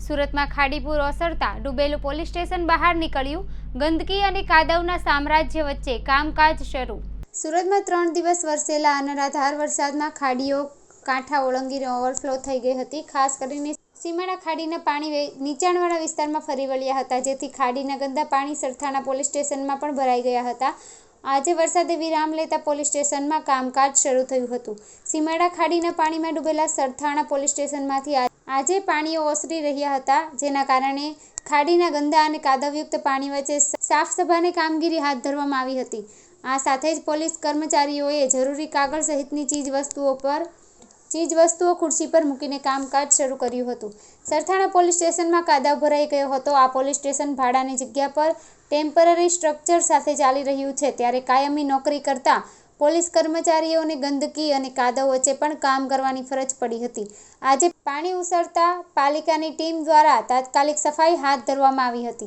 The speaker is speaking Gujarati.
સુરતમાં ખાડીપુર ઓસરતા ડૂબેલું પોલીસ સ્ટેશન બહાર નીકળ્યું। ગંદકી અને કાદવના સામ્રાજ્ય વચ્ચે કામકાજ શરૂ। સુરતમાં 3 દિવસ વરસેલા અનરાધાર વરસાદમાં ખાડીઓ કાંઠા ઓળંગીને ઓવરફ્લો થઈ ગઈ હતી। ખાસ કરીને સીમાડા ખાડીના પાણી નીચાણવાળા વિસ્તારમાં ફરી વળ્યા હતા, જેથી ખાડીના ગંદા પાણી સરથાણા પોલીસ સ્ટેશનમાં પણ ભરાઈ ગયા હતા। આજે વરસાદે વિરામ લેતા પોલીસ સ્ટેશનમાં કામકાજ શરૂ થયું હતું। સીમાડા ખાડીના પાણીમાં ડૂબેલા સરથાણા પોલીસ સ્ટેશનમાંથી આજે પાણીઓ ઓસરી રહ્યા હતા, જેના કારણે ખાડીના ગંદા અને કાદવયુક્ત પાણી વચ્ચે સાફ સફાઈની કામગીરી હાથ ધરવામાં આવી હતી। આ સાથે જ પોલીસ કર્મચારીઓએ જરૂરી કાગળ સહિતની ચીજવસ્તુઓ ખુરશી પર મૂકીને કામકાજ શરૂ કર્યું હતું। સરથાણા પોલીસ સ્ટેશનમાં કાદવ ભરાઈ ગયો હતો। આ પોલીસ સ્ટેશન ભાડાની જગ્યા પર ટેમ્પરરી સ્ટ્રક્ચર સાથે ચાલી રહ્યું છે, ત્યારે કાયમી નોકરી કરતા પોલીસ કર્મચારીઓને ગંદકી અને કાદવ વચ્ચે પણ કામ કરવાની ફરજ પડી હતી। આજે પાણી ઉસરતા પાલિકાની ટીમ દ્વારા તાત્કાલિક સફાઈ હાથ ધરવામાં આવી હતી।